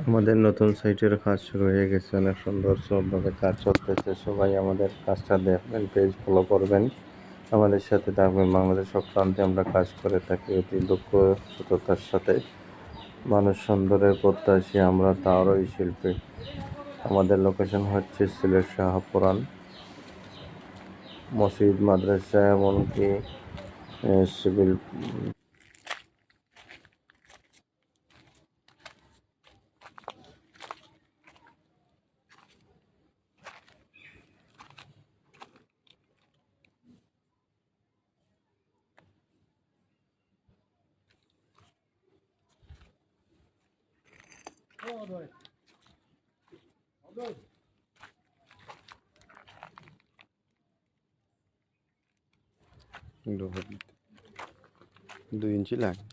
আমাদের নতুন সাইটের কাজ শুরু হয়ে গেছে, অনেক সুন্দর সবভাবে কাজ চলতেছে। সবাই আমাদের কাজটা দেখবেন, পেজ ফলো করবেন, আমাদের সাথে থাকবেন। বাংলাদেশ সব প্রান্তে আমরা কাজ করে থাকি অতি দক্ষ সততার সাথে। মানুষ সুন্দরের প্রত্যাশী আমরা, তারই শিল্পী। আমাদের লোকেশন হচ্ছে সিলেট শাহপুরান, মসজিদ, মাদ্রাসা, এমনকি সিভিল। দুই ইঞ্চি লাগে।